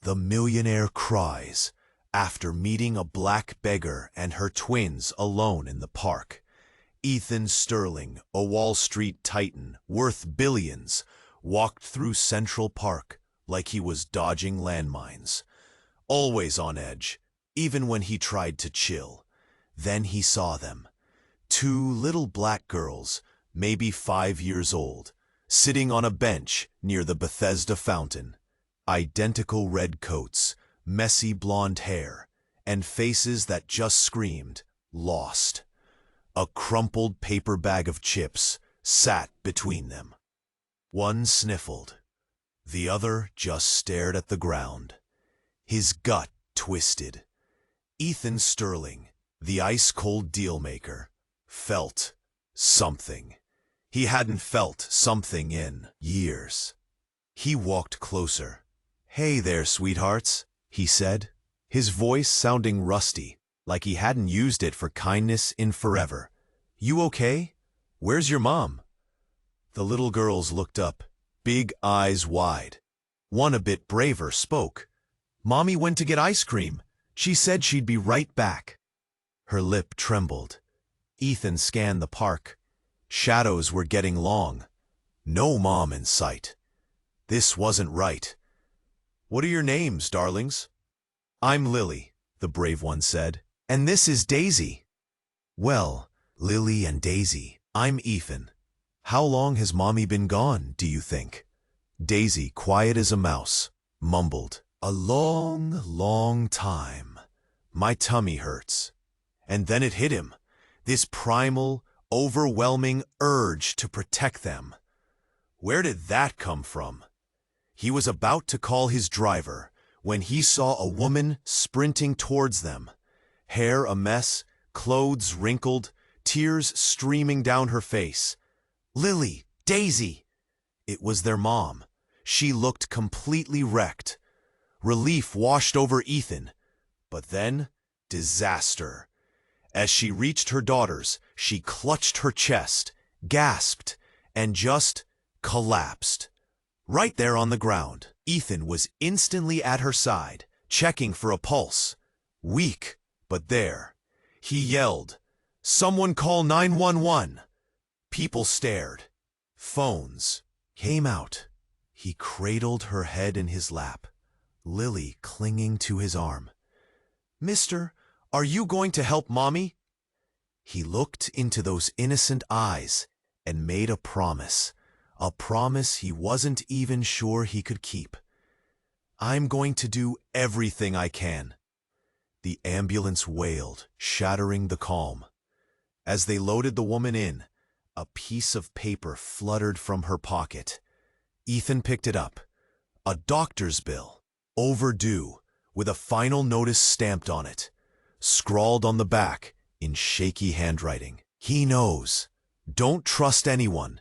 The millionaire cries after meeting a black beggar and her twins alone in the park. Ethan Sterling, a Wall Street titan worth billions, walked through Central Park like he was dodging landmines. Always on edge, even when he tried to chill. Then he saw them. Two little black girls, maybe 5 years old, sitting on a bench near the Bethesda fountain. Identical red coats, messy blonde hair, and faces that just screamed, lost. A crumpled paper bag of chips sat between them. One sniffled. The other just stared at the ground. His gut twisted. Ethan Sterling, the ice-cold deal-maker, felt something. He hadn't felt something in years. He walked closer. "Hey there, sweethearts," he said, his voice sounding rusty, like he hadn't used it for kindness in forever. "You okay? Where's your mom?" The little girls looked up, big eyes wide. One, a bit braver, spoke. "Mommy went to get ice cream. She said she'd be right back." Her lip trembled. Ethan scanned the park. Shadows were getting long. No mom in sight. This wasn't right. "What are your names, darlings?" "I'm Lily," the brave one said. "And this is Daisy." "Well, Lily and Daisy, I'm Ethan. How long has Mommy been gone, do you think?" Daisy, quiet as a mouse, mumbled, "A long, long time. My tummy hurts." And then it hit him, this primal, overwhelming urge to protect them. Where did that come from? He was about to call his driver when he saw a woman sprinting towards them. Hair a mess, clothes wrinkled, tears streaming down her face. "Lily! Daisy!" It was their mom. She looked completely wrecked. Relief washed over Ethan. But then, disaster. As she reached her daughters, she clutched her chest, gasped, and just collapsed. Right there on the ground, Ethan was instantly at her side, checking for a pulse. Weak, but there. He yelled, "Someone call 911!" People stared. Phones came out. He cradled her head in his lap, Lily clinging to his arm. "Mister, are you going to help Mommy?" He looked into those innocent eyes and made a promise he wasn't even sure he could keep. "I'm going to do everything I can." The ambulance wailed, shattering the calm. As they loaded the woman in, a piece of paper fluttered from her pocket. Ethan picked it up. A doctor's bill, overdue, with a final notice stamped on it, scrawled on the back in shaky handwriting. "He knows. Don't trust anyone."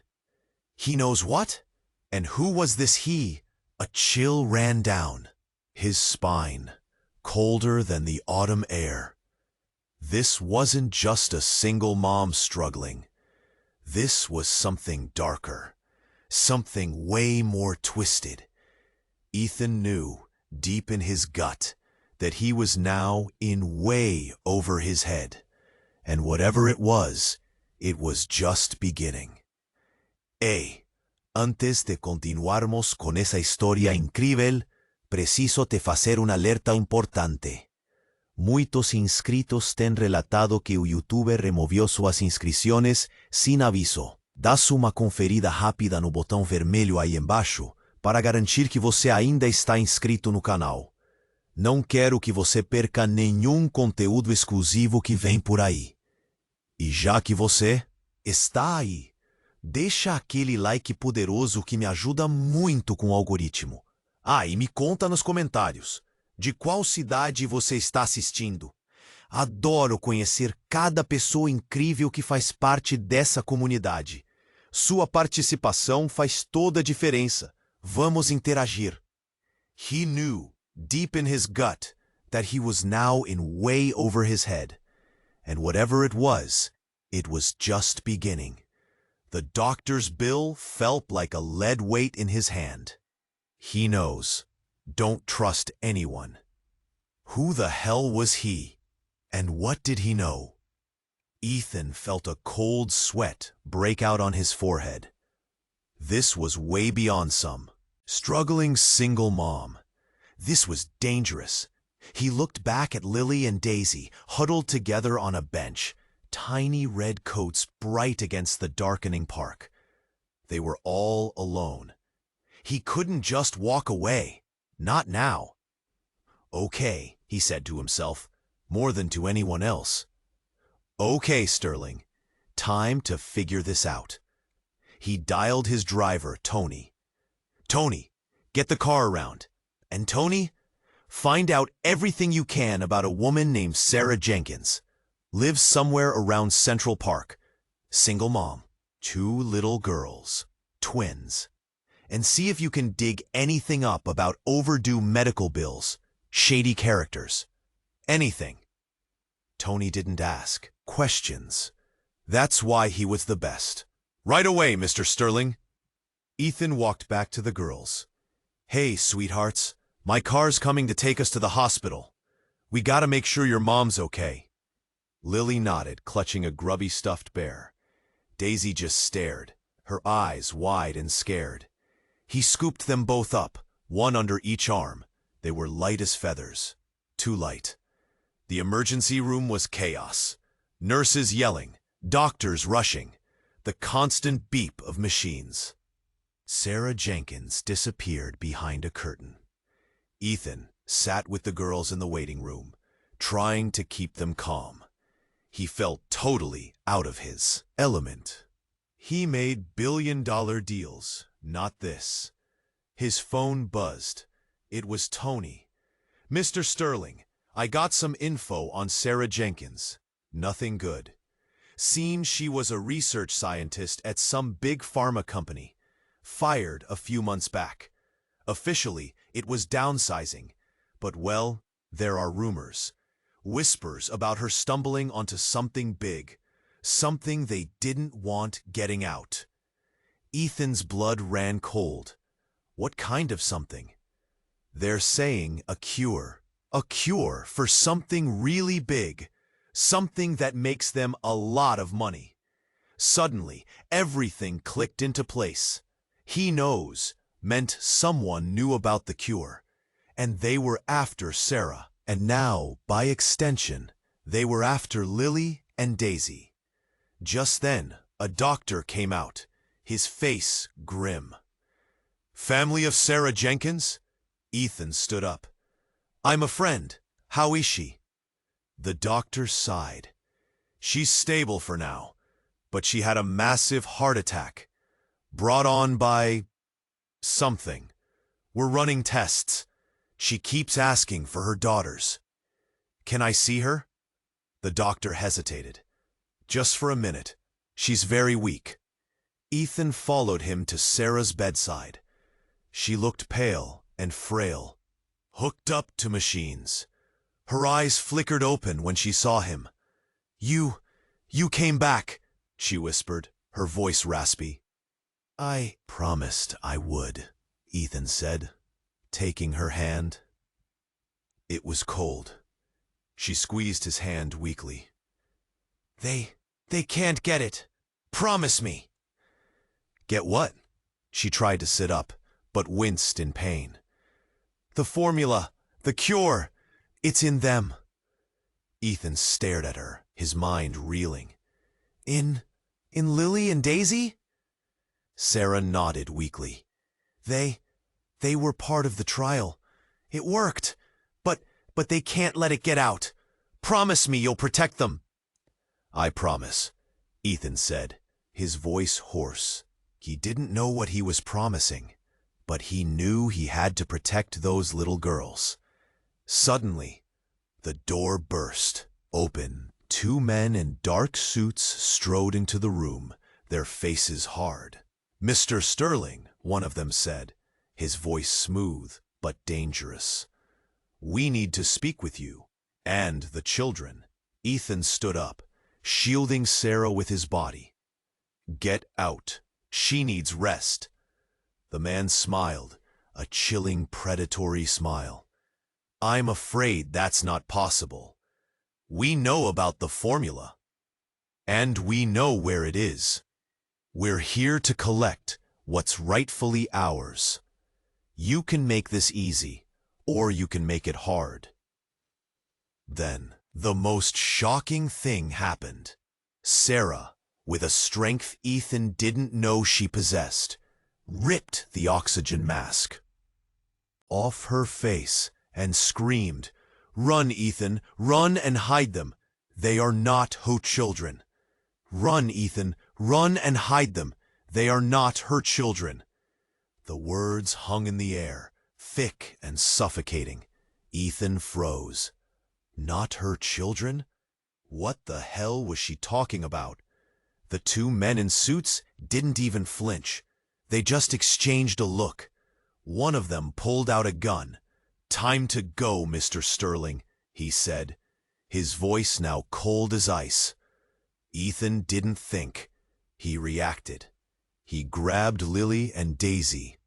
He knows what? And who was this he? A chill ran down his spine, colder than the autumn air. This wasn't just a single mom struggling. This was something darker, something way more twisted. Ethan knew, deep in his gut, that he was now in way over his head. And whatever it was just beginning. Antes de continuarmos con esa historia incrível, preciso te fazer una alerta importante. Muitos inscritos têm relatado que o youtuber removiu suas inscrições sem aviso. Dá uma conferida rápida no botão vermelho aí embaixo para garantir que você ainda está inscrito no canal. Não quero que você perca nenhum conteúdo exclusivo que vem por aí. E já que você está aí, deixa aquele like poderoso que me ajuda muito com o algoritmo. E me conta nos comentários de qual cidade você está assistindo. Adoro conhecer cada pessoa incrível que faz parte dessa comunidade. Sua participação faz toda a diferença. Vamos interagir. He knew, deep in his gut, that he was now in way over his head. And whatever it was just beginning. The doctor's bill felt like a lead weight in his hand. He knows. Don't trust anyone. Who the hell was he? And what did he know? Ethan felt a cold sweat break out on his forehead. This was way beyond some struggling single mom. This was dangerous. He looked back at Lily and Daisy, huddled together on a bench, tiny red coats bright against the darkening park. They were all alone. He couldn't just walk away. Not now. Okay, he said to himself, more than to anyone else. Okay, Sterling. Time to figure this out. He dialed his driver, Tony. Tony, get the car around. And Tony, find out everything you can about a woman named Sarah Jenkins. Lives somewhere around Central Park. Single mom. 2 little girls. Twins. And see if you can dig anything up about overdue medical bills, shady characters. Anything. Tony didn't ask questions. That's why he was the best. Right away, Mr. Sterling. Ethan walked back to the girls. Hey, sweethearts. My car's coming to take us to the hospital. We gotta make sure your mom's okay. Lily nodded, clutching a grubby stuffed bear. Daisy just stared, her eyes wide and scared. He scooped them both up, one under each arm. They were light as feathers. Too light. The emergency room was chaos. Nurses yelling, doctors rushing, the constant beep of machines. Sarah Jenkins disappeared behind a curtain. Ethan sat with the girls in the waiting room, trying to keep them calm. He felt totally out of his element. He made billion-dollar deals, not this. His phone buzzed. It was Tony. Mr. Sterling, I got some info on Sarah Jenkins. Nothing good. Seems she was a research scientist at some big pharma company. Fired a few months back. Officially, it was downsizing. But well, there are rumors. Whispers about her stumbling onto something big. Something they didn't want getting out. Ethan's blood ran cold. What kind of something? They're saying a cure. A cure for something really big. Something that makes them a lot of money. Suddenly, everything clicked into place. He knows meant someone knew about the cure. And they were after Sarah. And now, by extension, they were after Lily and Daisy. Just then, a doctor came out, his face grim. Family of Sarah Jenkins? Ethan stood up. I'm a friend. How is she? The doctor sighed. She's stable for now, but she had a massive heart attack. Brought on by something. We're running tests. She keeps asking for her daughters. Can I see her? The doctor hesitated. Just for a minute. She's very weak. Ethan followed him to Sarah's bedside. She looked pale and frail, hooked up to machines. Her eyes flickered open when she saw him. You came back, she whispered, her voice raspy. I promised I would, Ethan said, taking her hand. It was cold. She squeezed his hand weakly. They can't get it. Promise me. Get what? She tried to sit up, but winced in pain. The formula, the cure, it's in them. Ethan stared at her, his mind reeling. In Lily and Daisy? Sarah nodded weakly. They were part of the trial. It worked, but they can't let it get out. Promise me you'll protect them. I promise, Ethan said, his voice hoarse. He didn't know what he was promising, but he knew he had to protect those little girls. Suddenly, the door burst open. 2 men in dark suits strode into the room, their faces hard. Mr. Sterling, one of them said, his voice smooth but dangerous. We need to speak with you and the children. Ethan stood up, shielding Sarah with his body. Get out. She needs rest. The man smiled, a chilling predatory smile. I'm afraid that's not possible. We know about the formula. And we know where it is. We're here to collect what's rightfully ours. You can make this easy, or you can make it hard. Then, the most shocking thing happened. Sarah, with a strength Ethan didn't know she possessed, ripped the oxygen mask off her face and screamed, "Run, Ethan, run and hide them. They are not her children. Run, Ethan, run and hide them. They are not her children." The words hung in the air, thick and suffocating. Ethan froze. Not her children? What the hell was she talking about? The two men in suits didn't even flinch. They just exchanged a look. One of them pulled out a gun. "Time to go, Mr. Sterling," he said, his voice now cold as ice. Ethan didn't think. He reacted. He grabbed Lily and Daisy,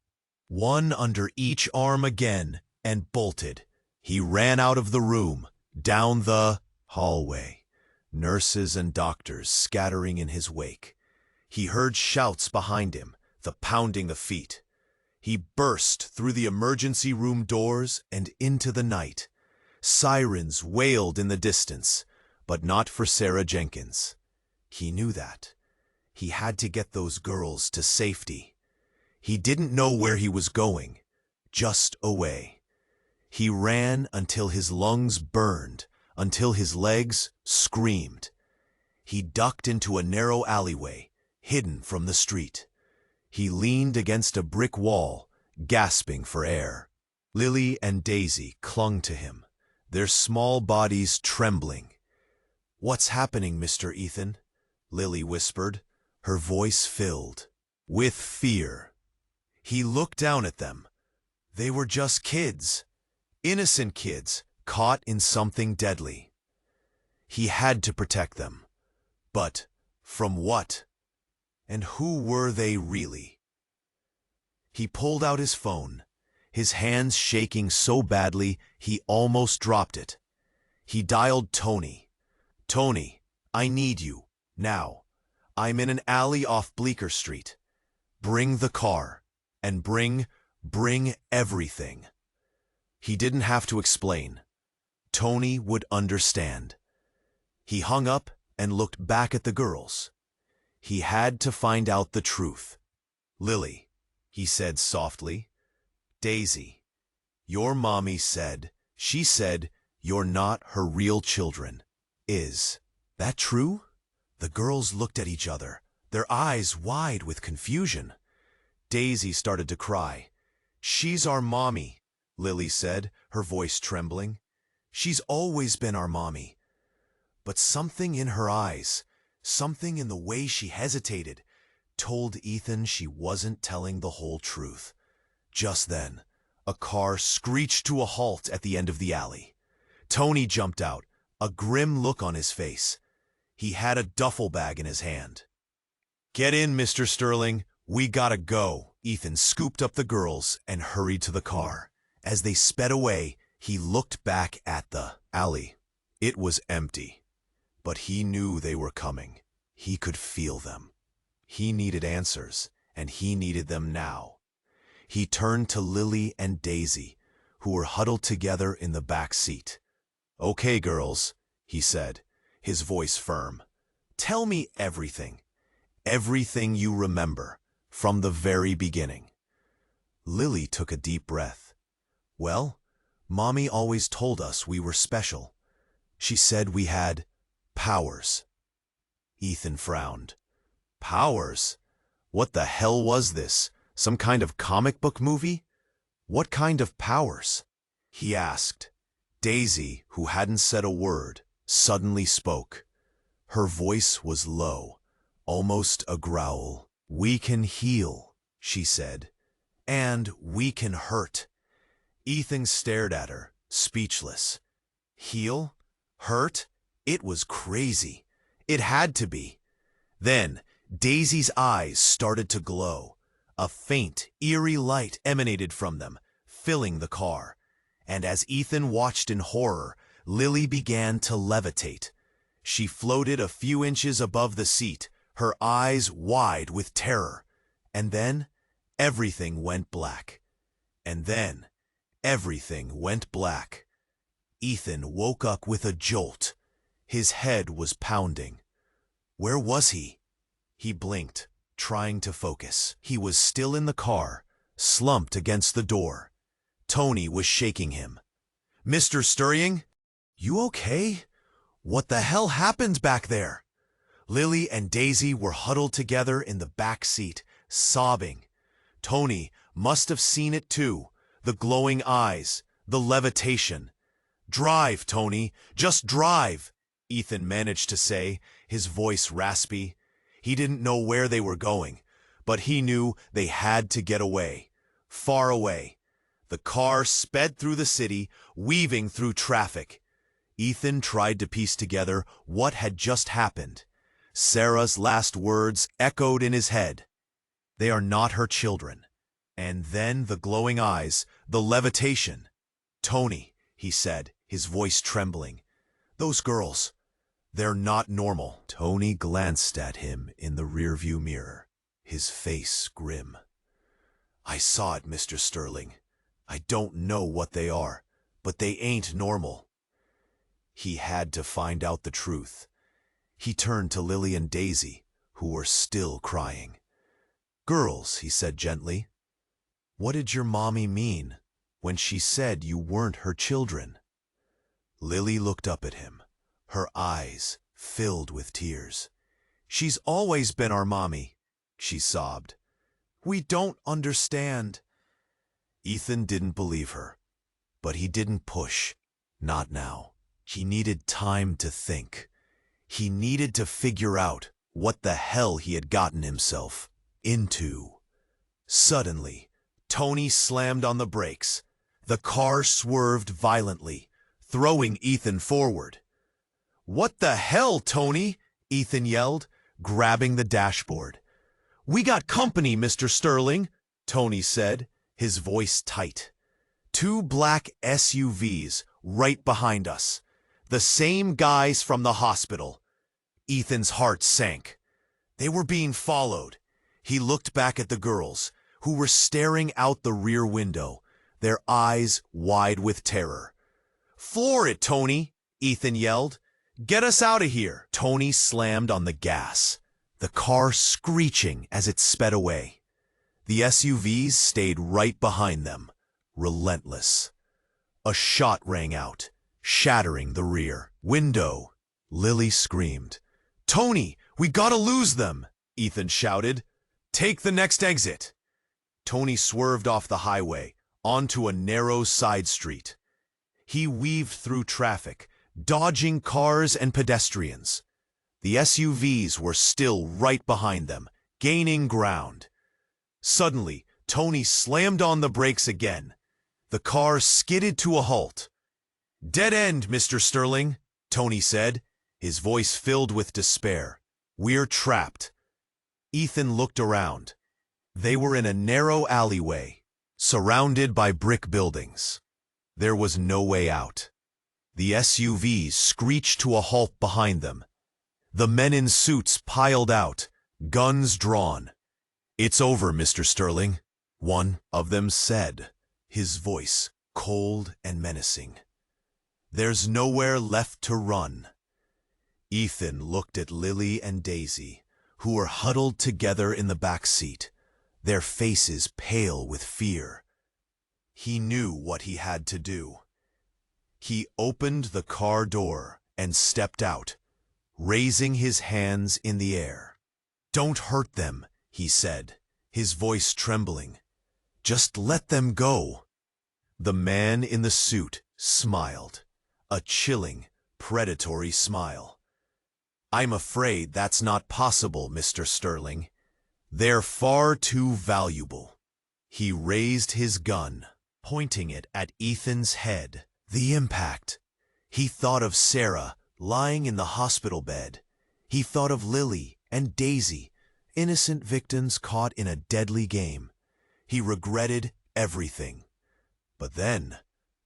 one under each arm again, and bolted. He ran out of the room, down the hallway, nurses and doctors scattering in his wake. He heard shouts behind him, the pounding of feet. He burst through the emergency room doors and into the night. Sirens wailed in the distance, but not for Sarah Jenkins. He knew that. He had to get those girls to safety. He didn't know where he was going, just away. He ran until his lungs burned, until his legs screamed. He ducked into a narrow alleyway, hidden from the street. He leaned against a brick wall, gasping for air. Lily and Daisy clung to him, their small bodies trembling. "What's happening, Mr. Ethan?" Lily whispered, her voice filled with fear. He looked down at them. They were just kids, innocent kids, caught in something deadly. He had to protect them. But from what? And who were they really? He pulled out his phone, his hands shaking so badly he almost dropped it. He dialed Tony. "Tony, I need you, now. I'm in an alley off Bleecker Street. Bring the car, and bring everything." He didn't have to explain. Tony would understand. He hung up and looked back at the girls. He had to find out the truth. "Lily," he said softly. "Daisy, your mommy said, she said you're not her real children. Is that true?" The girls looked at each other, their eyes wide with confusion. Daisy started to cry. "She's our mommy," Lily said, her voice trembling. "She's always been our mommy." But something in her eyes, something in the way she hesitated, told Ethan she wasn't telling the whole truth. Just then, a car screeched to a halt at the end of the alley. Tony jumped out, a grim look on his face. He had a duffel bag in his hand. "Get in, Mr. Sterling. We gotta go." Ethan scooped up the girls and hurried to the car. As they sped away, he looked back at the alley. It was empty, but he knew they were coming. He could feel them. He needed answers, and he needed them now. He turned to Lily and Daisy, who were huddled together in the back seat. "Okay, girls," he said, his voice firm. "Tell me everything. Everything you remember, from the very beginning." Lily took a deep breath. "Well, Mommy always told us we were special. She said we had powers." Ethan frowned. "Powers? What the hell was this? Some kind of comic book movie? What kind of powers?" he asked. Daisy, who hadn't said a word, suddenly spoke. Her voice was low, almost a growl. "We can heal," she said, "and we can hurt." Ethan stared at her, speechless. Heal? Hurt? It was crazy. It had to be. Then Daisy's eyes started to glow, A faint, eerie light emanated from them, filling the car. And as Ethan watched in horror, Lily began to levitate. She floated a few inches above the seat, her eyes wide with terror. And then, everything went black. And then, everything went black. Ethan woke up with a jolt. His head was pounding. Where was he? He blinked, trying to focus. He was still in the car, slumped against the door. Tony was shaking him. "Mr. Stirling? You okay? What the hell happened back there?" Lily and Daisy were huddled together in the back seat, sobbing. Tony must have seen it too, the glowing eyes, the levitation. "Drive, Tony, just drive," Ethan managed to say, his voice raspy. He didn't know where they were going, but he knew they had to get away, far away. The car sped through the city, weaving through traffic. Ethan tried to piece together what had just happened. Sarah's last words echoed in his head. They are not her children. And then the glowing eyes, the levitation. "Tony," he said, his voice trembling. "Those girls, they're not normal." Tony glanced at him in the rearview mirror, his face grim. "I saw it, Mr. Stirling. I don't know what they are, but they ain't normal." He had to find out the truth. He turned to Lily and Daisy, who were still crying. "Girls," he said gently, "what did your mommy mean when she said you weren't her children?" Lily looked up at him, her eyes filled with tears. "She's always been our mommy," she sobbed. "We don't understand." Ethan didn't believe her, but he didn't push. Not now. He needed time to think. He needed to figure out what the hell he had gotten himself into. Suddenly, Tony slammed on the brakes. The car swerved violently, throwing Ethan forward. "What the hell, Tony?" Ethan yelled, grabbing the dashboard. "We got company, Mr. Stirling," Tony said, his voice tight. "Two black SUVs right behind us. The same guys from the hospital." Ethan's heart sank. They were being followed. He looked back at the girls, who were staring out the rear window, their eyes wide with terror. "Floor it, Tony!" Ethan yelled. "Get us out of here!" Tony slammed on the gas, the car screeching as it sped away. The SUVs stayed right behind them, relentless. A shot rang out, shattering the rear window. Lily screamed. "Tony, we gotta lose them!" Ethan shouted. "Take the next exit." Tony swerved off the highway, onto a narrow side street. He weaved through traffic, dodging cars and pedestrians. The SUVs were still right behind them, gaining ground. Suddenly, Tony slammed on the brakes again. The car skidded to a halt. "Dead end, Mr. Stirling," Tony said, his voice filled with despair. "We're trapped." Ethan looked around. They were in a narrow alleyway, surrounded by brick buildings. There was no way out. The SUVs screeched to a halt behind them. The men in suits piled out, guns drawn. "It's over, Mr. Stirling," one of them said, his voice cold and menacing. "There's nowhere left to run." Ethan looked at Lily and Daisy, who were huddled together in the back seat, their faces pale with fear. He knew what he had to do. He opened the car door and stepped out, raising his hands in the air. "Don't hurt them," he said, his voice trembling. "Just let them go." The man in the suit smiled, a chilling, predatory smile. "I'm afraid that's not possible, Mr. Stirling. They're far too valuable." He raised his gun, pointing it at Ethan's head. The impact. He thought of Sarah lying in the hospital bed. He thought of Lily and Daisy, innocent victims caught in a deadly game. He regretted everything. But then,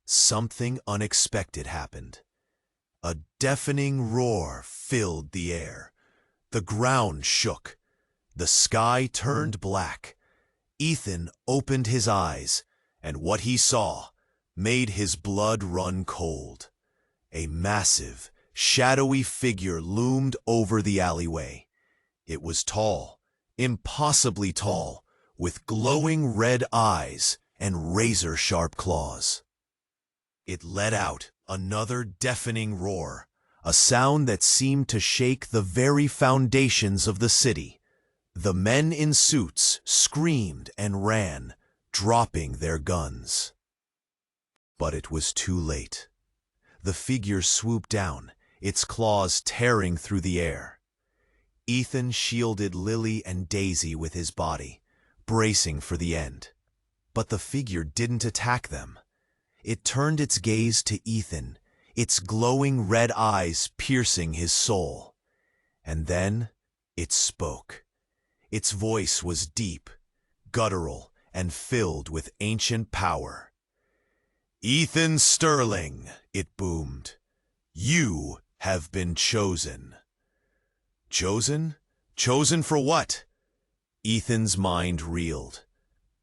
something unexpected happened. A deafening roar filled the air. The ground shook. The sky turned black. Ethan opened his eyes, and what he saw made his blood run cold. A massive, shadowy figure loomed over the alleyway. It was tall, impossibly tall, with glowing red eyes and razor-sharp claws. It let out another deafening roar, a sound that seemed to shake the very foundations of the city. The men in suits screamed and ran, dropping their guns. But it was too late. The figure swooped down, its claws tearing through the air. Ethan shielded Lily and Daisy with his body, bracing for the end. But the figure didn't attack them. It turned its gaze to Ethan, its glowing red eyes piercing his soul. And then it spoke. Its voice was deep, guttural, and filled with ancient power. "Ethan Sterling," it boomed, "you have been chosen." Chosen? Chosen for what? Ethan's mind reeled.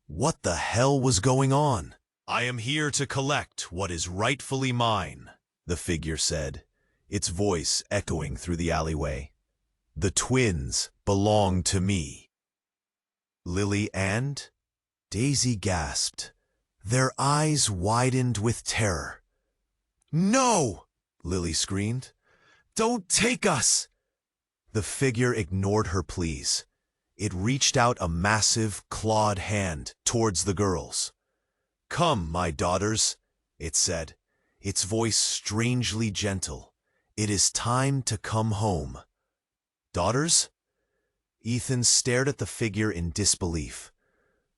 What the hell was going on? "I am here to collect what is rightfully mine," the figure said, its voice echoing through the alleyway. "The twins belong to me." Lily and Daisy gasped. Their eyes widened with terror. "No!" Lily screamed. "Don't take us!" The figure ignored her pleas. It reached out a massive, clawed hand towards the girls. "Come, my daughters," it said, its voice strangely gentle. "It is time to come home." "Daughters?" Ethan stared at the figure in disbelief.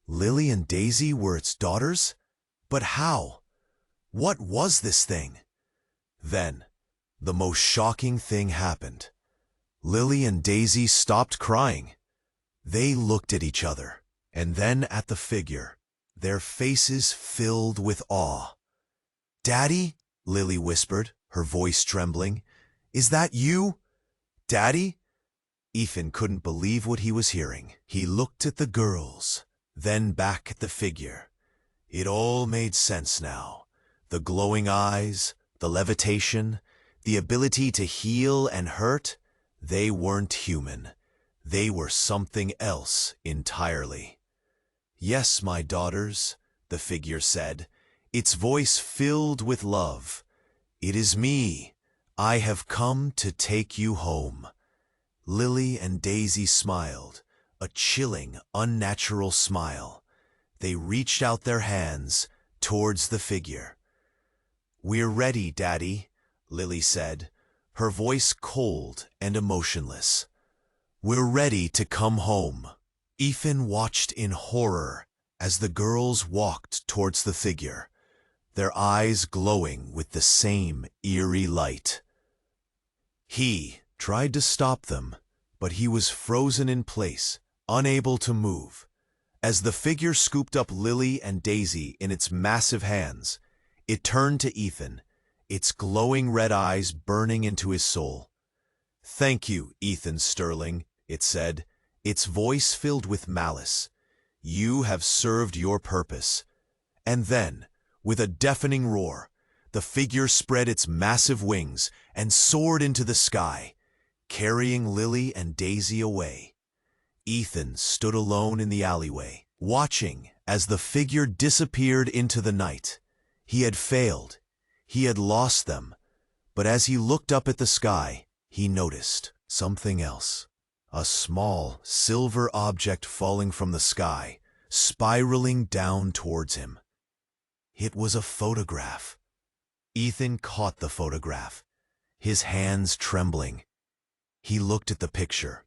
Lily and Daisy were its daughters? But how? What was this thing? Then, the most shocking thing happened. Lily and Daisy stopped crying. They looked at each other, and then at the figure, their faces filled with awe. "Daddy?" Lily whispered, her voice trembling. "Is that you? Daddy?" Ethan couldn't believe what he was hearing. He looked at the girls, then back at the figure. It all made sense now. The glowing eyes, the levitation, the ability to heal and hurt, they weren't human. They were something else entirely. "Yes, my daughters," the figure said, its voice filled with love. "It is me. I have come to take you home." Lily and Daisy smiled, a chilling, unnatural smile. They reached out their hands towards the figure. "We're ready, Daddy," Lily said, her voice cold and emotionless. "We're ready to come home." Ethan watched in horror as the girls walked towards the figure, their eyes glowing with the same eerie light. He tried to stop them, but he was frozen in place, unable to move. As the figure scooped up Lily and Daisy in its massive hands, it turned to Ethan, its glowing red eyes burning into his soul. "Thank you, Ethan Sterling," it said, its voice filled with malice. "You have served your purpose." And then, with a deafening roar, the figure spread its massive wings and soared into the sky, carrying Lily and Daisy away. Ethan stood alone in the alleyway, watching as the figure disappeared into the night. He had failed. He had lost them. But as he looked up at the sky, he noticed something else. A small, silver object falling from the sky, spiraling down towards him. It was a photograph. Ethan caught the photograph, his hands trembling. He looked at the picture,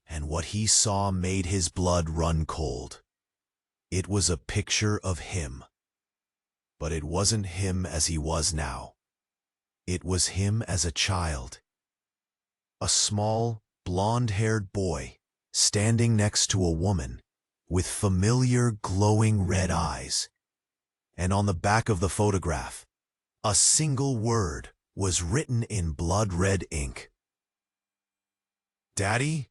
and what he saw made his blood run cold. It was a picture of him. But it wasn't him as he was now. It was him as a child. A small, blonde-haired boy, standing next to a woman with familiar glowing red eyes. And on the back of the photograph, a single word was written in blood-red ink. Daddy?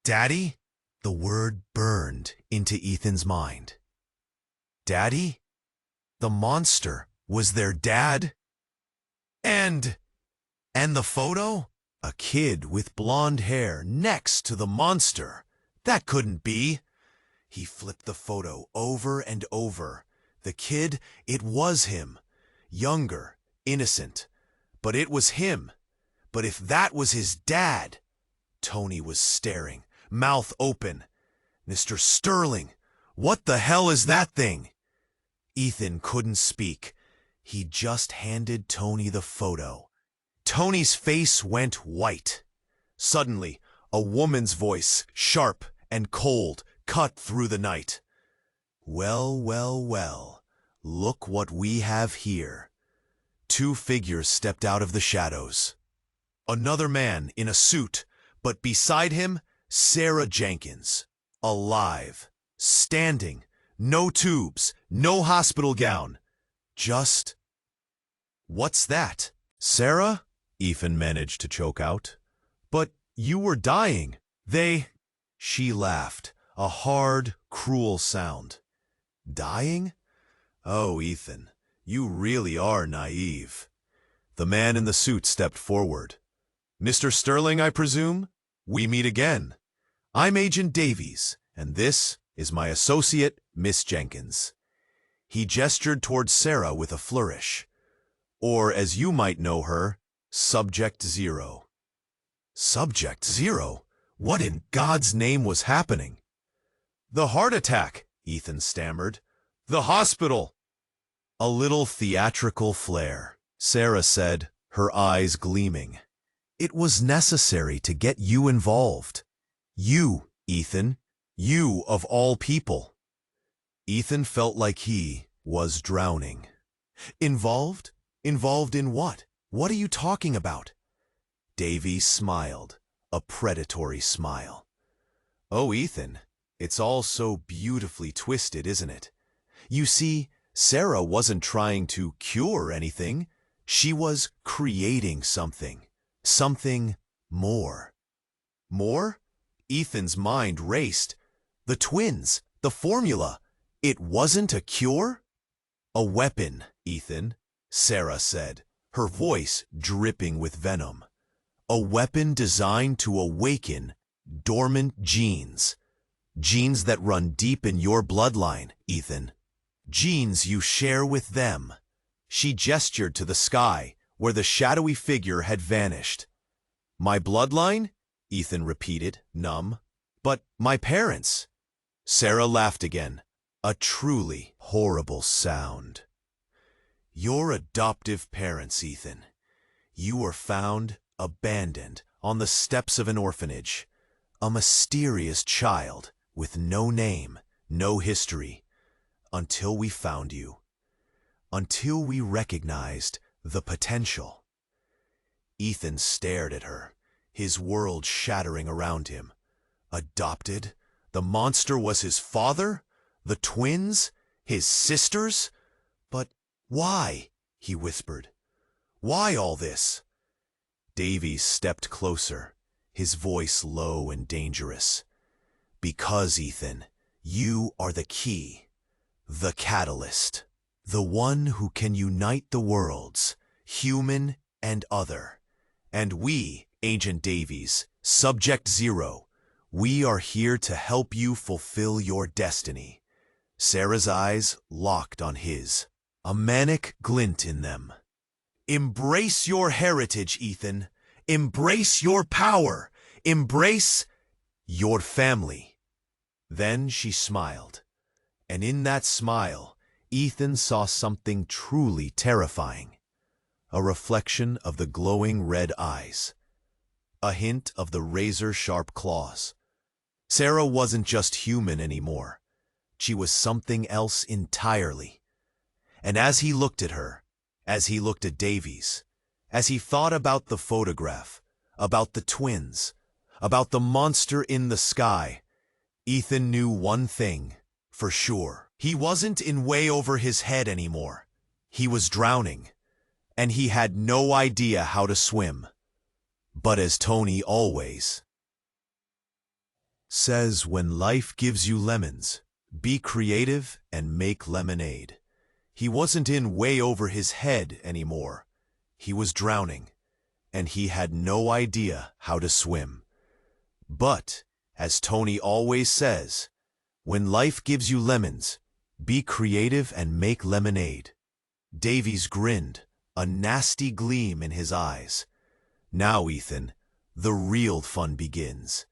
Daddy? The word burned into Ethan's mind. Daddy? The monster was their dad? And the photo? A kid with blonde hair next to the monster. That couldn't be. He flipped the photo over and over. The kid, it was him. Younger, innocent. But it was him. But if that was his dad... Tony was staring, mouth open. Mr. Sterling, what the hell is that thing? Ethan couldn't speak. He just handed Tony the photo. Tony's face went white. Suddenly, a woman's voice, sharp and cold, cut through the night. Well, well, well, look what we have here. Two figures stepped out of the shadows. Another man in a suit, but beside him, Sarah Jenkins, alive, standing, no tubes, no hospital gown, just... What's that? Sarah? Ethan managed to choke out. But you were dying. She laughed, a hard, cruel sound. Dying? Oh, Ethan, you really are naive. The man in the suit stepped forward. Mr. Sterling, I presume? We meet again. I'm Agent Davies, and this is my associate, Miss Jenkins. He gestured towards Sarah with a flourish. Or, as you might know her, Subject Zero. Subject Zero? What in God's name was happening? The heart attack, Ethan stammered. The hospital. A little theatrical flair, Sarah said, her eyes gleaming. It was necessary to get you involved. You, Ethan. You of all people. Ethan felt like he was drowning. Involved? Involved in what? What are you talking about? Davies smiled, a predatory smile. Oh, Ethan, it's all so beautifully twisted, isn't it? You see, Sarah wasn't trying to cure anything. She was creating something. Something more. More? Ethan's mind raced. The twins, the formula. It wasn't a cure? A weapon, Ethan, Sarah said, her voice dripping with venom. A weapon designed to awaken dormant genes. Genes that run deep in your bloodline, Ethan. Genes you share with them. She gestured to the sky, where the shadowy figure had vanished. My bloodline? Ethan repeated, numb. But my parents. Sarah laughed again, a truly horrible sound. Your adoptive parents, Ethan. You were found abandoned on the steps of an orphanage. A mysterious child with no name, no history. Until we found you. Until we recognized the potential. Ethan stared at her, his world shattering around him. Adopted? The monster was his father? The twins? His sisters? But why? He whispered. Why all this? Davies stepped closer, his voice low and dangerous. Because, Ethan, you are the key, the catalyst, the one who can unite the worlds, human and other. And we, Agent Davies, Subject Zero, we are here to help you fulfill your destiny. Sarah's eyes locked on his, a manic glint in them. Embrace your heritage, Ethan. Embrace your power. Embrace your family. Then she smiled, and in that smile, Ethan saw something truly terrifying. A reflection of the glowing red eyes. A hint of the razor-sharp claws. Sarah wasn't just human anymore. She was something else entirely. And as he looked at her, as he looked at Davies, as he thought about the photograph, about the twins, about the monster in the sky, Ethan knew one thing, for sure. He wasn't in way over his head anymore. He was drowning, and he had no idea how to swim. But as Tony always says, when life gives you lemons, be creative and make lemonade. He wasn't in way over his head anymore. He was drowning, and he had no idea how to swim. But, as Tony always says, when life gives you lemons, be creative and make lemonade. Davies grinned, a nasty gleam in his eyes. Now, Ethan, the real fun begins.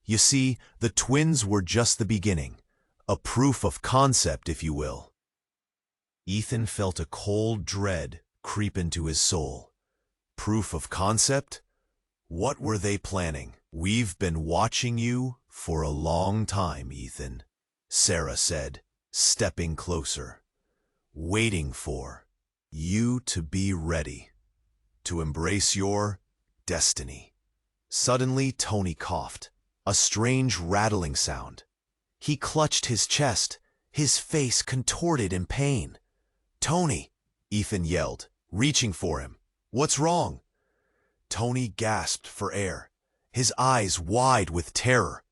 You see, the twins were just the beginning, a proof of concept, if you will. Ethan felt a cold dread creep into his soul. Proof of concept? What were they planning? We've been watching you for a long time, Ethan, Sarah said, stepping closer. Waiting for you to be ready, to embrace your destiny. Suddenly, Tony coughed, a strange rattling sound. He clutched his chest, his face contorted in pain. "Tony!" Ethan yelled, reaching for him. "What's wrong?" Tony gasped for air, his eyes wide with terror.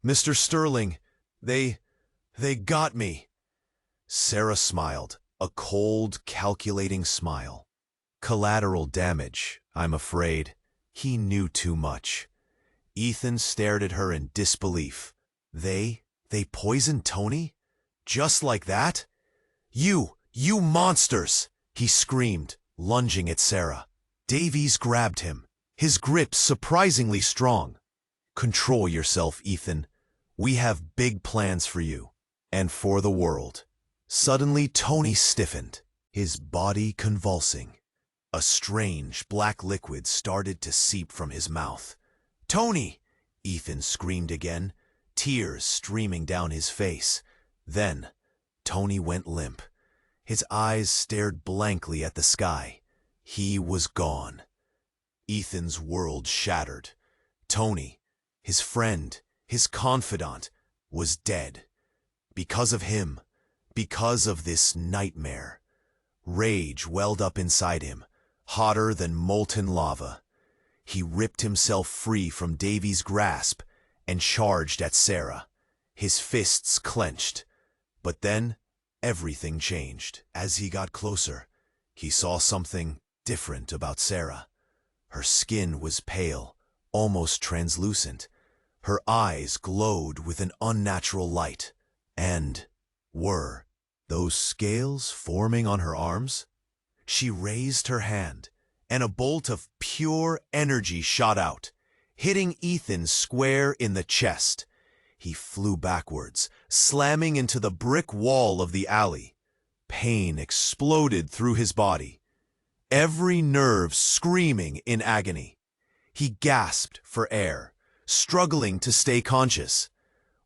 "Mr. Sterling, they got me." Sarah smiled, a cold, calculating smile. "Collateral damage, I'm afraid." He knew too much. Ethan stared at her in disbelief. They poisoned Tony? Just like that? You monsters!" he screamed, lunging at Sarah. Davies grabbed him, his grip surprisingly strong. "Control yourself, Ethan. We have big plans for you, and for the world." Suddenly, Tony stiffened, his body convulsing. A strange black liquid started to seep from his mouth. "Tony!" Ethan screamed again, tears streaming down his face. Then, Tony went limp. His eyes stared blankly at the sky. He was gone. Ethan's world shattered. Tony, his friend, his confidant, was dead. Because of him, because of this nightmare. Rage welled up inside him, hotter than molten lava. He ripped himself free from Davies' grasp and charged at Sarah, his fists clenched. But then, everything changed. As he got closer, he saw something different about Sarah. Her skin was pale, almost translucent. Her eyes glowed with an unnatural light. And were those scales forming on her arms? She raised her hand, and a bolt of pure energy shot out, hitting Ethan square in the chest. He flew backwards, slamming into the brick wall of the alley. Pain exploded through his body, every nerve screaming in agony. He gasped for air, struggling to stay conscious.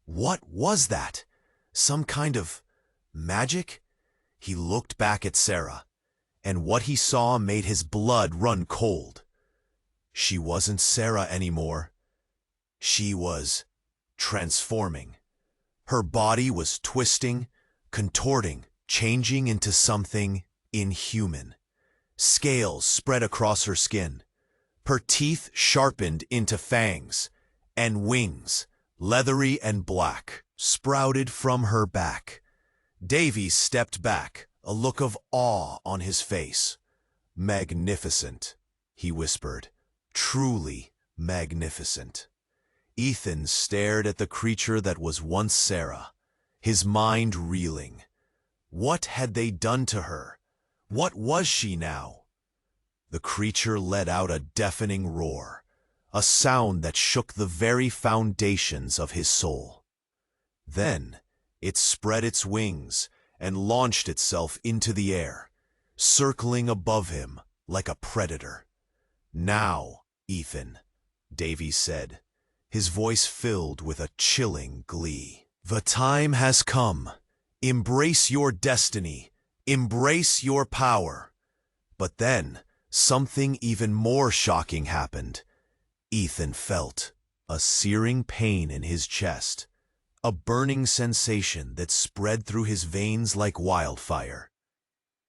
What was that? Some kind of magic? He looked back at Sarah, and what he saw made his blood run cold. She wasn't Sarah anymore. She was transforming. Her body was twisting, contorting, changing into something inhuman. Scales spread across her skin. Her teeth sharpened into fangs, and wings, leathery and black, sprouted from her back. Davies stepped back, a look of awe on his face. "Magnificent," he whispered. "Truly magnificent." Ethan stared at the creature that was once Sarah, his mind reeling. What had they done to her? What was she now? The creature let out a deafening roar, a sound that shook the very foundations of his soul. Then it spread its wings and launched itself into the air, circling above him like a predator. "Now, Ethan," Davies said, his voice filled with a chilling glee. "The time has come. Embrace your destiny. Embrace your power." But then, something even more shocking happened. Ethan felt a searing pain in his chest, a burning sensation that spread through his veins like wildfire.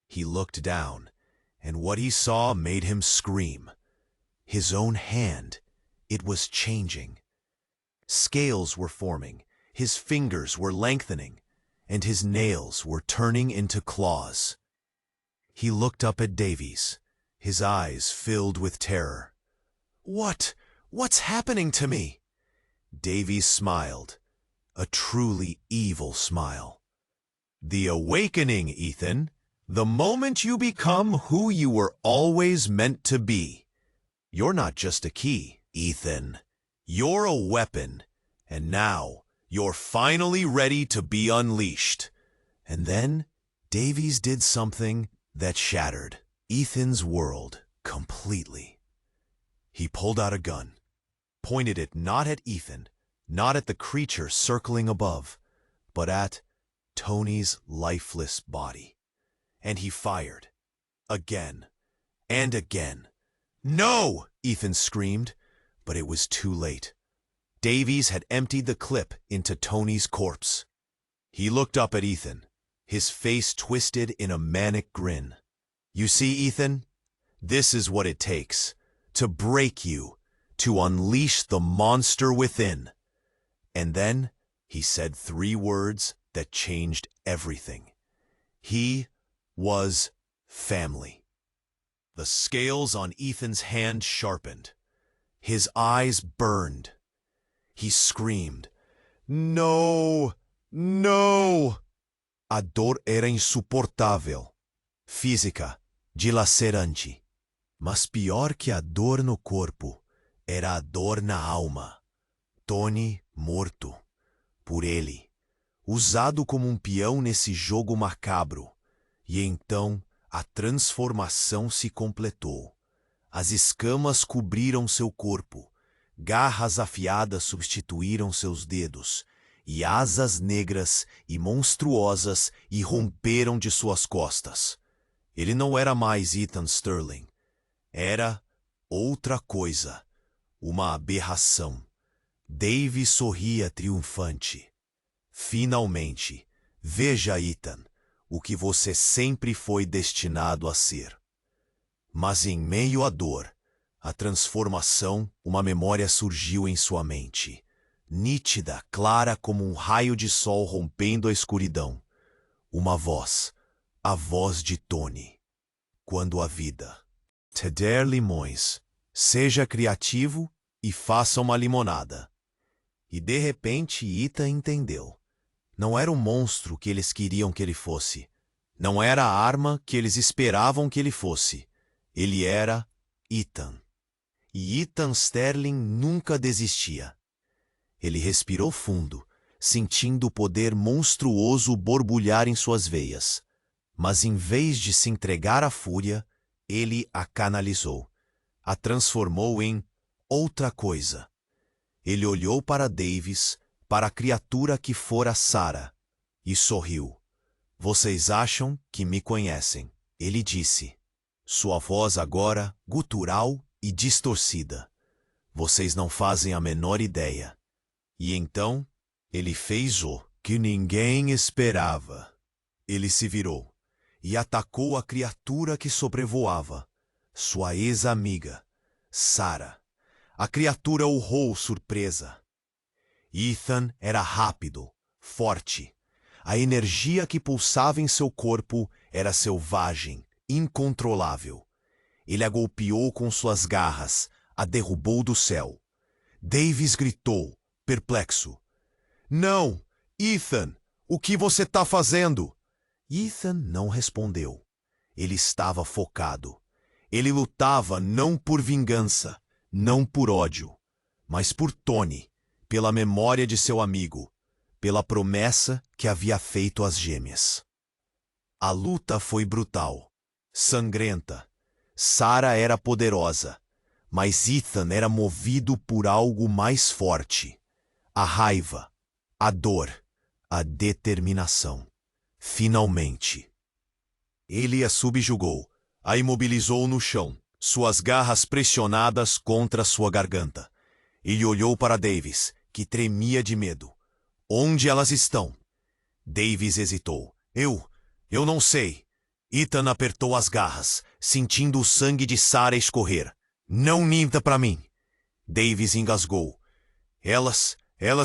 He looked down, and what he saw made him scream. His own hand, it was changing. Scales were forming, his fingers were lengthening, and his nails were turning into claws. He looked up at Davies, his eyes filled with terror. What's happening to me?" Davies smiled, a truly evil smile. "The awakening, Ethan. The moment you become who you were always meant to be. You're not just a key, Ethan. You're a weapon, and now you're finally ready to be unleashed." And then Davies did something that shattered Ethan's world completely. He pulled out a gun, pointed it not at Ethan, not at the creature circling above, but at Tony's lifeless body. And he fired. Again and again. "No!" Ethan screamed, but it was too late. Davies had emptied the clip into Tony's corpse. He looked up at Ethan, his face twisted in a manic grin. "You see, Ethan, this is what it takes to break you, to unleash the monster within." And then he said 3 words that changed everything. He was family. The scales on Ethan's hand sharpened. His eyes burned. He screamed, "No! No!" A dor era insuportável, física, dilacerante. Mas pior que a dor no corpo, era a dor na alma. Tony morto, por ele, usado como um peão nesse jogo macabro. E então a transformação se completou. As escamas cobriram seu corpo, garras afiadas substituíram seus dedos, e asas negras e monstruosas irromperam de suas costas. Ele não era mais Ethan Sterling. Era outra coisa, uma aberração. Dave sorria triunfante. "Finalmente, veja, Ethan, o que você sempre foi destinado a ser." Mas em meio à dor, a transformação, uma memória surgiu em sua mente. Nítida, clara como um raio de sol rompendo a escuridão. Uma voz, a voz de Tony. "Quando a vida te der limões, seja criativo e faça uma limonada." E de repente Ethan entendeu. Não era o monstro que eles queriam que ele fosse. Não era a arma que eles esperavam que ele fosse. Ele era Ethan. E Ethan Sterling nunca desistia. Ele respirou fundo, sentindo o poder monstruoso borbulhar em suas veias. Mas em vez de se entregar à fúria, ele a canalizou. A transformou em outra coisa. Ele olhou para Davies, para a criatura que fora Sarah, e sorriu. "Vocês acham que me conhecem?" ele disse. Sua voz agora gutural e distorcida. "Vocês não fazem a menor ideia." E então, ele fez o que ninguém esperava. Ele se virou e atacou a criatura que sobrevoava, sua ex-amiga, Sarah. A criatura urrou surpresa. Ethan era rápido, forte. A energia que pulsava em seu corpo era selvagem, incontrolável. Ele a golpeou com suas garras, a derrubou do céu. Davies gritou, perplexo. "Não! Ethan! O que você está fazendo?" Ethan não respondeu. Ele estava focado. Ele lutava não por vingança, não por ódio, mas por Tony, pela memória de seu amigo, pela promessa que havia feito às gêmeas. A luta foi brutal, sangrenta. Sarah era poderosa, mas Ethan era movido por algo mais forte. A raiva, a dor, a determinação. Finalmente. Ele a subjugou, a imobilizou no chão, suas garras pressionadas contra sua garganta. Ele olhou para Davies, que tremia de medo. Onde elas estão? Davis hesitou. Eu não sei. Ethan apertou as garras, sentindo o sangue de Sarah escorrer. Não minta para mim. Davis engasgou. Elas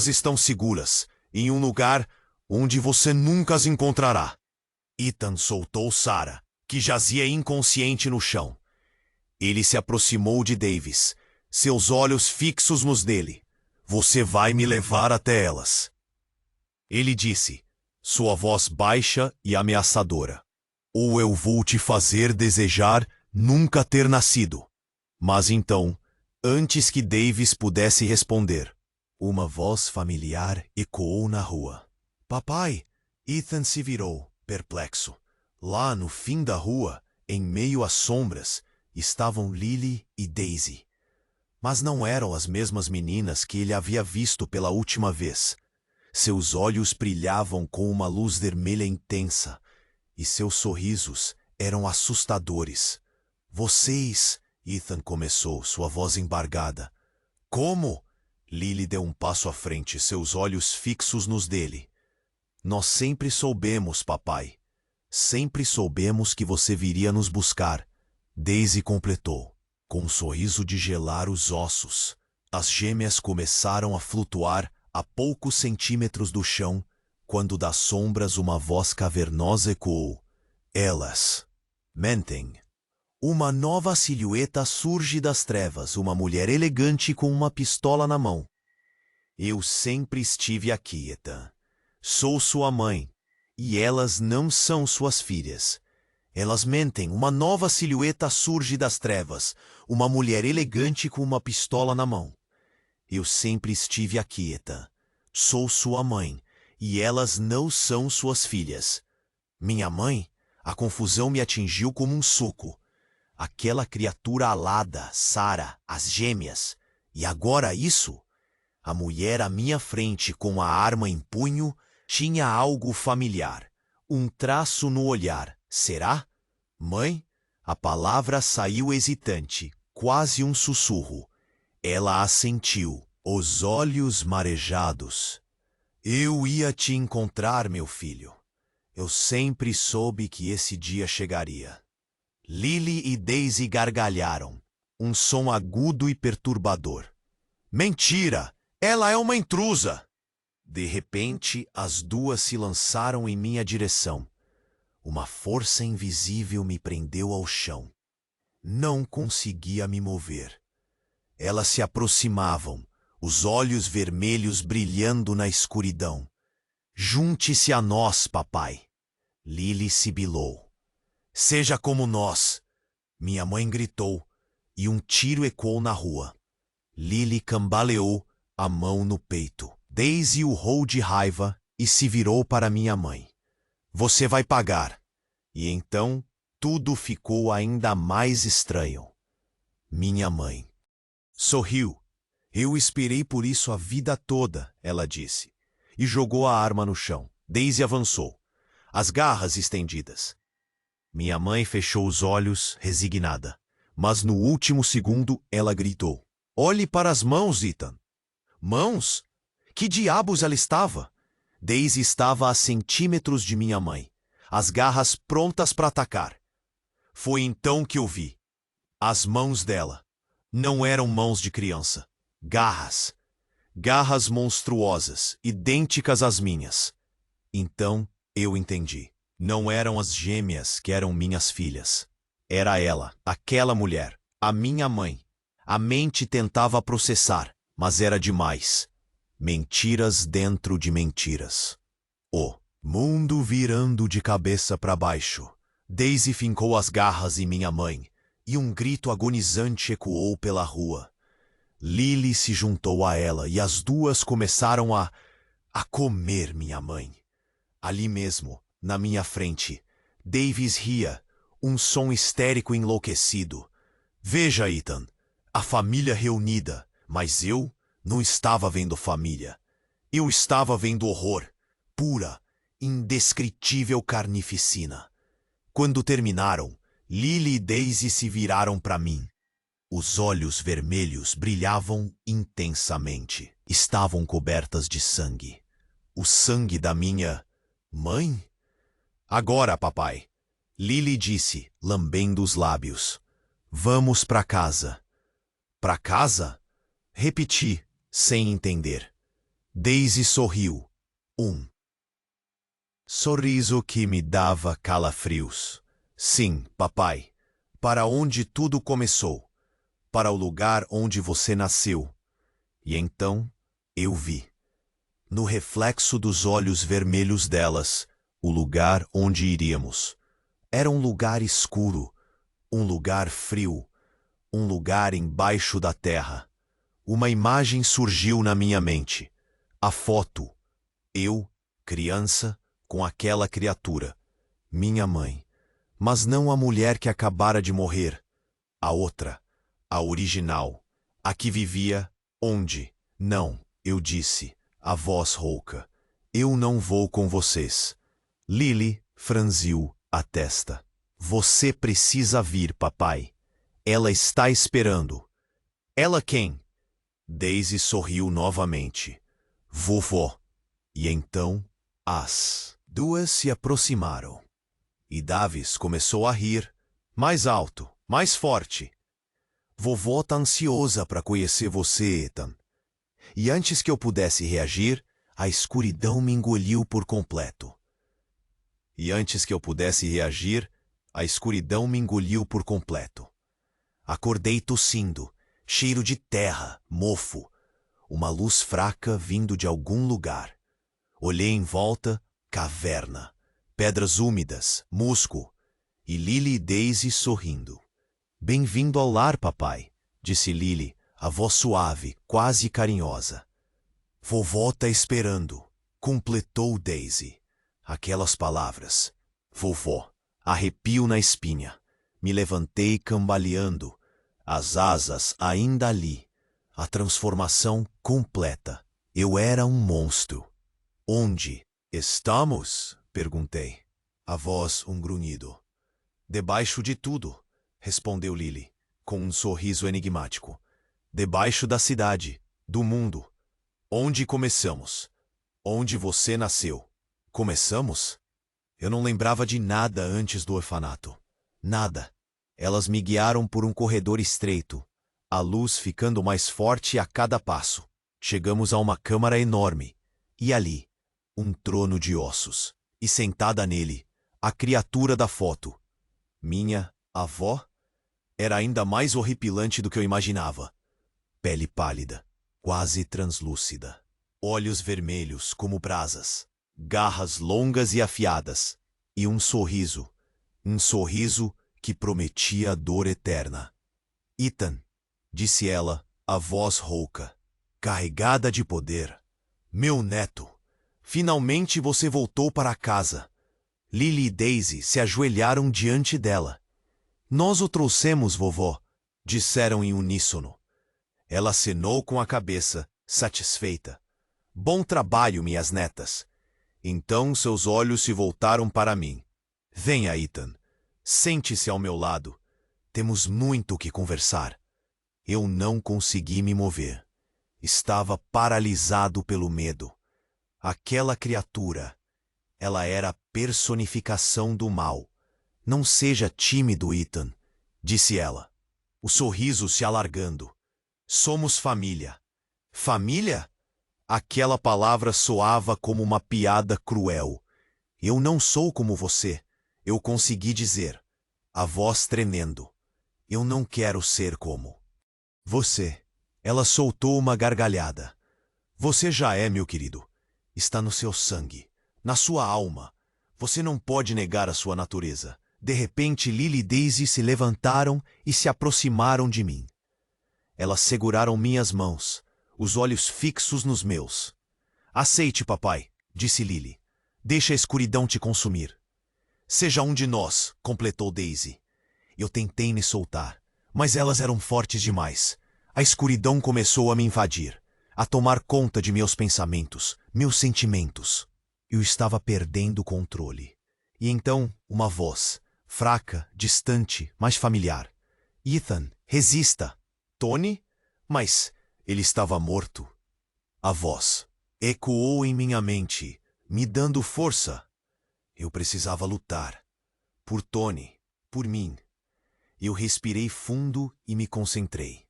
estão seguras, em um lugar onde você nunca as encontrará. Ethan soltou Sarah, que jazia inconsciente no chão. Ele se aproximou de Davis, seus olhos fixos nos dele. Você vai me levar até elas. Ele disse, sua voz baixa e ameaçadora. Ou eu vou te fazer desejar nunca ter nascido. Mas então, antes que Davis pudesse responder, uma voz familiar ecoou na rua. Papai! Ethan se virou, perplexo. Lá no fim da rua, em meio às sombras, estavam Lily e Daisy. Mas não eram as mesmas meninas que ele havia visto pela última vez. Seus olhos brilhavam com uma luz vermelha intensa, e seus sorrisos eram assustadores. Vocês, Ethan começou, sua voz embargada. Como? Lily deu um passo à frente, seus olhos fixos nos dele. Nós sempre soubemos, papai. Sempre soubemos que você viria nos buscar. Daisy completou, com um sorriso de gelar os ossos. As gêmeas começaram a flutuar a poucos centímetros do chão, quando das sombras uma voz cavernosa ecoou. Elas mentem. Uma nova silhueta surge das trevas, uma mulher elegante com uma pistola na mão. Eu sempre estive aqui, Ethan. Sou sua mãe, e elas não são suas filhas. Elas mentem. Uma nova silhueta surge das trevas, uma mulher elegante com uma pistola na mão. Eu sempre estive aqui, Ethan. Sou sua mãe, e elas não são suas filhas. Minha mãe? A confusão me atingiu como um soco. Aquela criatura alada, Sarah, as gêmeas. E agora isso? A mulher à minha frente com a arma em punho tinha algo familiar. Um traço no olhar. Será? Mãe? A palavra saiu hesitante, quase um sussurro. Ela assentiu, os olhos marejados. Eu ia te encontrar, meu filho. Eu sempre soube que esse dia chegaria. Lily e Daisy gargalharam, um som agudo e perturbador. Mentira! Ela é uma intrusa! De repente, as duas se lançaram em minha direção. Uma força invisível me prendeu ao chão. Não conseguia me mover. Elas se aproximavam, os olhos vermelhos brilhando na escuridão. Junte-se a nós, papai. Lily sibilou. Seja como nós, minha mãe gritou, e um tiro ecoou na rua. Lily cambaleou, a mão no peito. Daisy urrou de raiva e se virou para minha mãe. Você vai pagar. E então tudo ficou ainda mais estranho. Minha mãe sorriu. Eu esperei por isso a vida toda, ela disse, e jogou a arma no chão. Daisy avançou, as garras estendidas. Minha mãe fechou os olhos, resignada. Mas no último segundo ela gritou. Olhe para as mãos, Ethan. Mãos? Que diabos ela estava? Daisy estava a centímetros de minha mãe, as garras prontas para atacar. Foi então que eu vi. As mãos dela não eram mãos de criança. Garras. Garras monstruosas, idênticas às minhas. Então eu entendi. Não eram as gêmeas que eram minhas filhas. Era ela, aquela mulher, a minha mãe. A mente tentava processar, mas era demais. Mentiras dentro de mentiras. O mundo virando de cabeça para baixo. Daisy fincou as garras em minha mãe, e um grito agonizante ecoou pela rua. Lily se juntou a ela e as duas começaram a comer minha mãe. Ali mesmo, na minha frente, Davis ria, um som histérico enlouquecido. Veja, Ethan, a família reunida, mas eu não estava vendo família. Eu estava vendo horror, pura, indescritível carnificina. Quando terminaram, Lily e Daisy se viraram para mim. Os olhos vermelhos brilhavam intensamente. Estavam cobertas de sangue. O sangue da minha mãe? Agora, papai, Lily disse, lambendo os lábios. Vamos pra casa. Pra casa? Repeti, sem entender. Daisy sorriu. Sorriso que me dava calafrios. Sim, papai. Para onde tudo começou. Para o lugar onde você nasceu. E então, eu vi. No reflexo dos olhos vermelhos delas, o lugar onde iríamos. Era um lugar escuro, um lugar frio, um lugar embaixo da terra. Uma imagem surgiu na minha mente. A foto. Eu, criança, com aquela criatura. Minha mãe. Mas não a mulher que acabara de morrer. A outra. A original. A que vivia onde? Não, eu disse, a voz rouca. Eu não vou com vocês. Lily franziu a testa. Você precisa vir, papai. Ela está esperando. Ela quem? Daisy sorriu novamente. Vovó. E então, as duas se aproximaram. E Davis começou a rir, mais alto, mais forte. Vovó tá ansiosa para conhecer você, Ethan. E antes que eu pudesse reagir, a escuridão me engoliu por completo. Acordei tossindo, cheiro de terra, mofo, uma luz fraca vindo de algum lugar. Olhei em volta, caverna, pedras úmidas, musgo, e Lily e Daisy sorrindo. Bem-vindo ao lar, papai, disse Lily, a voz suave, quase carinhosa. Vovó tá esperando, completou Daisy. Aquelas palavras. Vovó, arrepio na espinha. Me levantei cambaleando, as asas ainda ali. A transformação completa. Eu era um monstro. Onde estamos? Perguntei. A voz um grunhido. Debaixo de tudo, respondeu Lily, com um sorriso enigmático. Debaixo da cidade, do mundo. Onde começamos? Onde você nasceu? Começamos? Eu não lembrava de nada antes do orfanato. Nada. Elas me guiaram por um corredor estreito, a luz ficando mais forte a cada passo. Chegamos a uma câmara enorme. E ali, um trono de ossos. E sentada nele, a criatura da foto. Minha avó? Era ainda mais horripilante do que eu imaginava. Pele pálida, quase translúcida. Olhos vermelhos como brasas. Garras longas e afiadas. E um sorriso que prometia dor eterna. Ethan, disse ela, a voz rouca, carregada de poder. Meu neto, finalmente você voltou para casa. Lily e Daisy se ajoelharam diante dela. Nós o trouxemos, vovó, disseram em uníssono. Ela acenou com a cabeça, satisfeita. Bom trabalho, minhas netas. Então seus olhos se voltaram para mim. Venha, Ethan. Sente-se ao meu lado. Temos muito o que conversar. Eu não consegui me mover. Estava paralisado pelo medo. Aquela criatura, ela era a personificação do mal. Não seja tímido, Ethan, disse ela, o sorriso se alargando. Somos família. Família? Aquela palavra soava como uma piada cruel. Eu não sou como você, eu consegui dizer, a voz tremendo. Eu não quero ser como você. Ela soltou uma gargalhada. Você já é, meu querido. Está no seu sangue, na sua alma. Você não pode negar a sua natureza. De repente, Lily e Daisy se levantaram e se aproximaram de mim. Elas seguraram minhas mãos, os olhos fixos nos meus. Aceite, papai, disse Lily. Deixa a escuridão te consumir. Seja um de nós, completou Daisy. Eu tentei me soltar, mas elas eram fortes demais. A escuridão começou a me invadir, a tomar conta de meus pensamentos, meus sentimentos. Eu estava perdendo o controle. E então, uma voz, fraca, distante, mas familiar. Ethan, resista. Tony? Mas ele estava morto. A voz, Ecoou em minha mente, me dando força. Eu precisava lutar. Por Tony, por mim. Eu respirei fundo e me concentrei.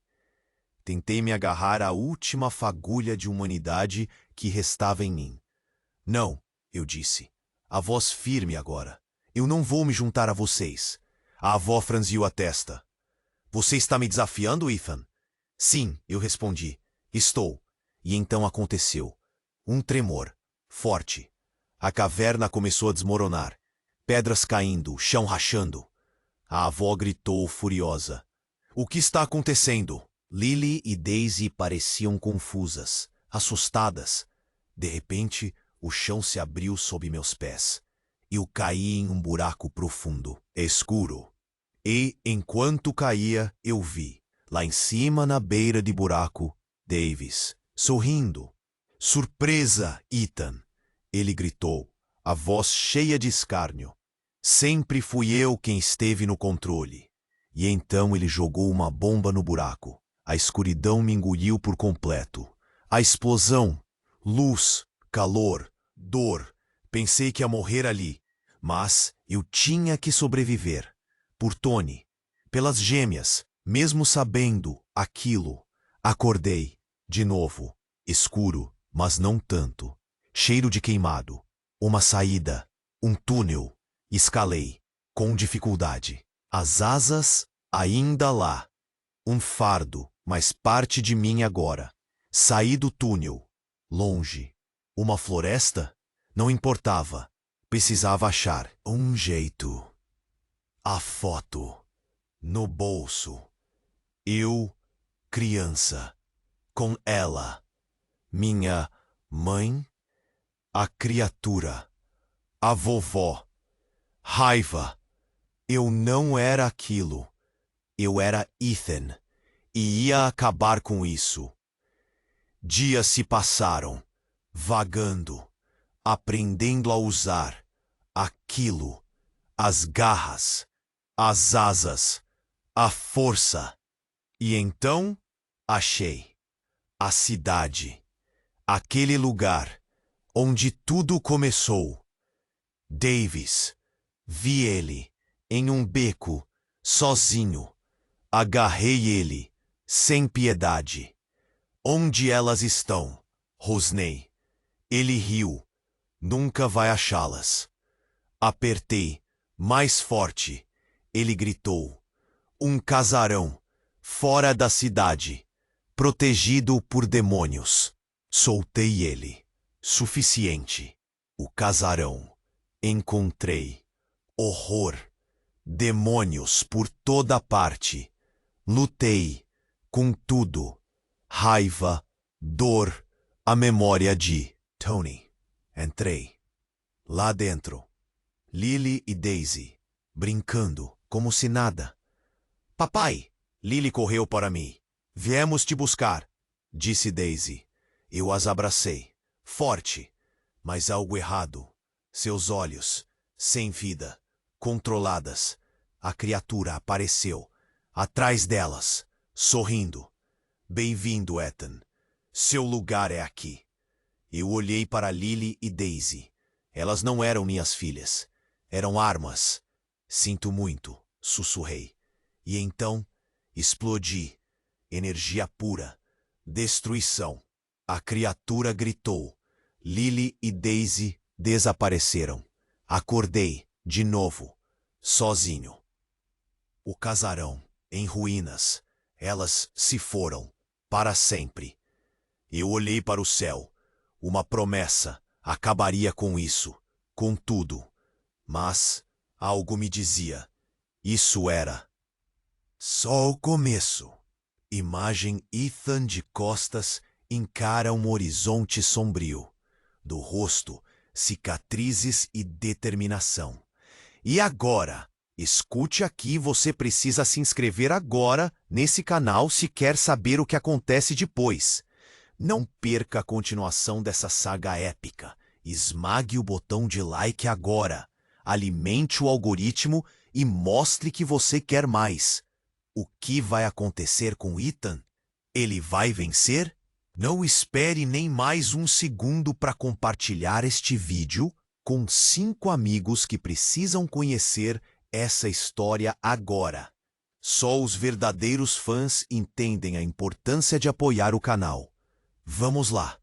Tentei me agarrar à última fagulha de humanidade que restava em mim. Não, eu disse. A voz firme agora. Eu não vou me juntar a vocês. A avó franziu a testa. Você está me desafiando, Ethan? Sim, eu respondi. Estou. E então aconteceu. Um tremor. Forte. A caverna começou a desmoronar. Pedras caindo, chão rachando. A avó gritou furiosa. O que está acontecendo? Lily e Daisy pareciam confusas, assustadas. De repente, o chão se abriu sob meus pés. Eu caí em um buraco profundo, escuro. E, enquanto caía, eu vi, lá em cima na beira de buraco, Davis, sorrindo. Surpresa, Ethan! Ele gritou, a voz cheia de escárnio. Sempre fui eu quem esteve no controle. E então ele jogou uma bomba no buraco. A escuridão me engoliu por completo. A explosão, luz, calor, dor. Pensei que ia morrer ali, mas eu tinha que sobreviver. Por Tony, pelas gêmeas, mesmo sabendo aquilo. Acordei, de novo, escuro, mas não tanto. Cheiro de queimado, uma saída, um túnel. Escalei, com dificuldade. As asas ainda lá. Um fardo, mas parte de mim agora. Saí do túnel. Longe. Uma floresta? Não importava. Precisava achar um jeito. A foto. No bolso. Eu, criança. Com ela. Minha mãe. A criatura. A vovó. Raiva. Eu não era aquilo. Eu era Ethan. E ia acabar com isso. Dias se passaram, vagando, aprendendo a usar aquilo, as garras, as asas, a força. E então, achei a cidade, aquele lugar onde tudo começou. Davis. Vi ele, em um beco, sozinho. Agarrei ele, sem piedade. Onde elas estão? Rosnei. Ele riu. Nunca vai achá-las. Apertei, mais forte. Ele gritou. Um casarão, fora da cidade, protegido por demônios. Soltei ele. Suficiente. O casarão. Encontrei. Horror. Demônios por toda parte. Lutei. Com tudo. Raiva. Dor. A memória de Tony. Entrei. Lá dentro. Lily e Daisy. Brincando, como se nada. Papai! Lily correu para mim. Viemos te buscar, disse Daisy. Eu as abracei. Forte. Mas algo errado. Seus olhos, sem vida, controladas. A criatura apareceu, atrás delas, sorrindo. Bem-vindo, Ethan. Seu lugar é aqui. Eu olhei para Lily e Daisy. Elas não eram minhas filhas. Eram armas. Sinto muito, sussurrei. E então, explodi. Energia pura. Destruição. A criatura gritou. Lily e Daisy desapareceram. Acordei, de novo, sozinho. O casarão, em ruínas. Elas se foram, para sempre. Eu olhei para o céu. Uma promessa acabaria com isso, com tudo. Mas algo me dizia, isso era só o começo. Imagem Ethan de costas encara um horizonte sombrio. Do rosto, cicatrizes e determinação. E agora, escute aqui, você precisa se inscrever agora nesse canal se quer saber o que acontece depois. Não perca a continuação dessa saga épica. Esmague o botão de like agora. Alimente o algoritmo e mostre que você quer mais. O que vai acontecer com Ethan? Ele vai vencer? Não espere nem mais um segundo para compartilhar este vídeo com 5 amigos que precisam conhecer essa história agora. Só os verdadeiros fãs entendem a importância de apoiar o canal. Vamos lá!